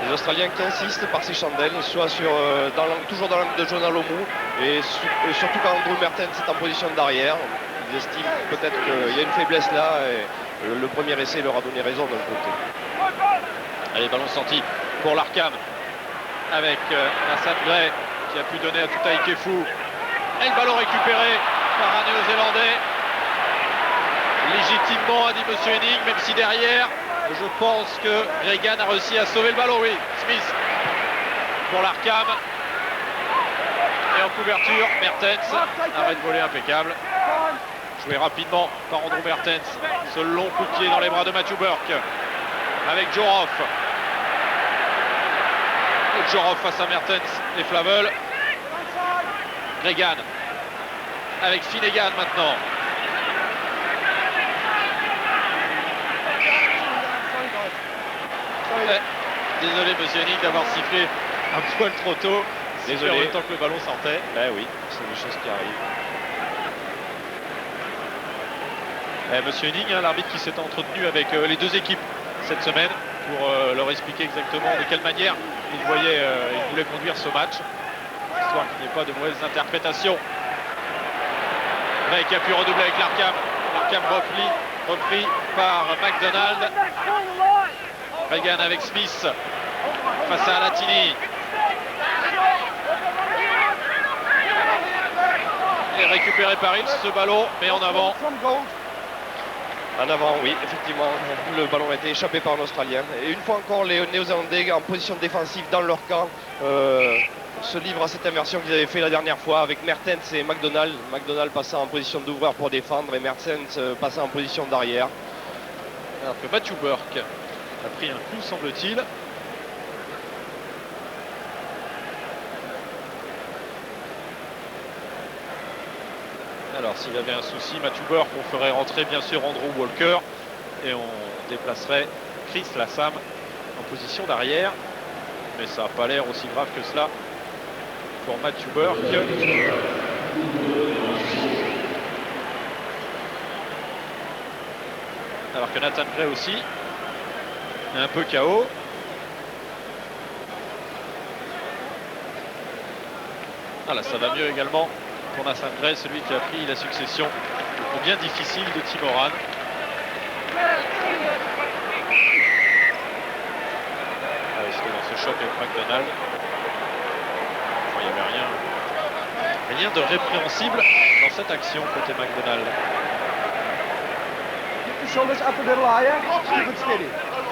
Speaker 1: Les Australiens qui insistent par ces chandelles, soit toujours dans l'angle de John Alomu, et surtout quand Andrew Mertens est en position d'arrière. Ils estiment peut-être qu'il y a une faiblesse là, et le premier essai leur a donné raison d'un côté.
Speaker 2: Allez, ballon sorti pour l'Arkham, avec Nathan Gray, qui a pu donner à Tutai Kefu. Et le ballon récupéré par un Néo-Zélandais. Légitimement, a dit Monsieur Henning, même si derrière, je pense que Regan a réussi à sauver le ballon. Oui, Smith pour l'Arkham. Et en couverture, Mertens, arrêt de volée impeccable. Joué rapidement par Andrew Mertens. Ce long coup de pied dans les bras de Matthew Burke. Avec Joroff. Joroff face à Mertens et Flavel. Regan avec Finnegan maintenant. Désolé Monsieur Henning d'avoir sifflé un poil trop tôt. Désolé. En même temps que le ballon sortait.
Speaker 1: Ben oui, c'est des choses qui arrivent.
Speaker 2: Monsieur Henning, hein, l'arbitre qui s'est entretenu avec les deux équipes cette semaine pour leur expliquer exactement de quelle manière il voulait conduire ce match, histoire qu'il n'y ait pas de mauvaises interprétations. Ray qui a pu redoubler avec l'Arkham. L'Arkham repris par McDonald. Regan avec Smith face à Latini. Et récupéré par Hills, ce ballon, mais en avant.
Speaker 1: En avant, oui, effectivement, le ballon a été échappé par un Australien. Et une fois encore, les Néo-Zélandais en position défensive dans leur camp se livrent à cette inversion qu'ils avaient fait la dernière fois avec Mertens et McDonald. McDonald passant en position d'ouvreur pour défendre et Mertens passant en position d'arrière.
Speaker 2: Alors que Matthew Burke a pris un coup, semble-t-il. Alors s'il avait un souci, Matthew Burke, on ferait rentrer bien sûr Andrew Walker et on déplacerait Chris Lassam en position d'arrière. Mais ça n'a pas l'air aussi grave que cela pour Matthew Burke. Alors que Nathan Gray aussi est un peu KO. Ah là, ça va mieux également pour Nathan Gray, celui qui a pris la succession bien difficile de Tim Moran. C'était dans ce choc avec McDonald. Il n'y avait rien de répréhensible dans cette action côté McDonald.
Speaker 3: Keep the shoulders up a little higher. Keep it steady.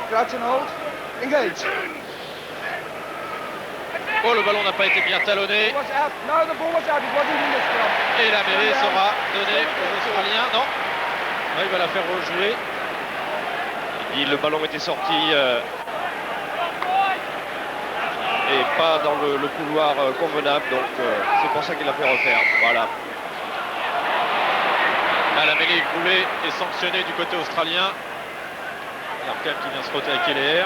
Speaker 3: Crouch and hold. Engage.
Speaker 2: Oh, le ballon n'a pas été bien talonné.
Speaker 3: Was out. No, the ball was out. It wasn't in the scrum.
Speaker 2: Et la mêlée sera donnée aux Australiens. Non. Là, il va la faire rejouer.
Speaker 1: Et le ballon était sorti et pas dans le couloir convenable, donc c'est pour ça qu'il a fait refaire. Voilà.
Speaker 2: Là, la mêlée écroulée est sanctionnée du côté australien. L'Arkham qui vient se frotter à Keller.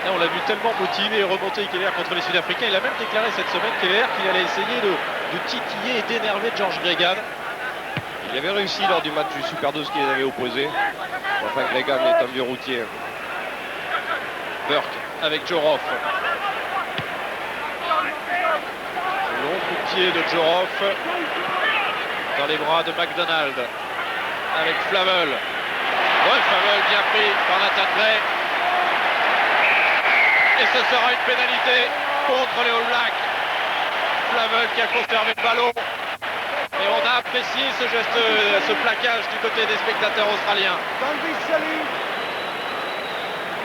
Speaker 2: Là, on l'a vu tellement motivé et remonter Keller contre les Sud-Africains. Il a même déclaré cette semaine, Keller, qu'il allait essayer de titiller et d'énerver George Gregan.
Speaker 1: Il avait réussi lors du match du Super 12 qui les avait opposés. Enfin, Gregan est un vieux routier.
Speaker 2: Burke avec Joroff. Long coup de pied de Joroff dans les bras de McDonald avec Flavel. Ouais, Flavel bien pris par Nathan Gray. Et ce sera une pénalité contre les All Blacks. Flavel qui a conservé le ballon. Et on a apprécié ce geste, ce plaquage du côté des spectateurs australiens.
Speaker 3: Don't be silly.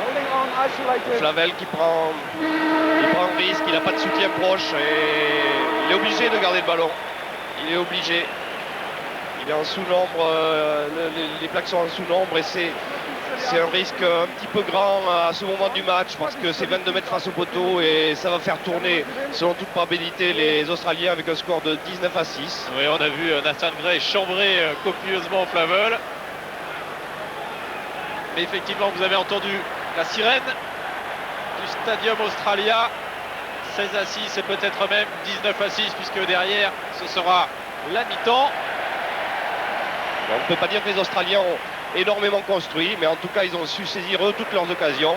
Speaker 3: Holding on isolated.
Speaker 1: Flavel qui prend un risque, il n'a pas de soutien proche et il est obligé de garder le ballon. Il est obligé. Il est en sous-nombre, les plaques sont en sous-nombre et c'est un risque un petit peu grand à ce moment du match parce que c'est 22 mètres face au poteau et ça va faire tourner selon toute probabilité les Australiens avec un score de 19-6.
Speaker 2: Oui, on a vu Nathan Gray chambrer copieusement Flavel. Mais effectivement, vous avez entendu la sirène du Stadium Australia. 16-6 et peut-être même 19-6 puisque derrière ce sera la mi-temps.
Speaker 1: On ne peut pas dire que les Australiens ont énormément construit, mais en tout cas ils ont su saisir eux toutes leurs occasions.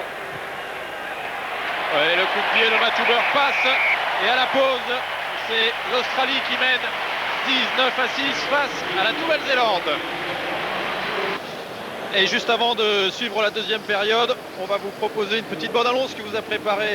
Speaker 2: Ouais, le coup de pied de Matthew Burke passe et à la pause c'est l'Australie qui mène 19-6 face à la Nouvelle-Zélande. Et juste avant de suivre la deuxième période, on va vous proposer une petite bande-annonce que vous a préparée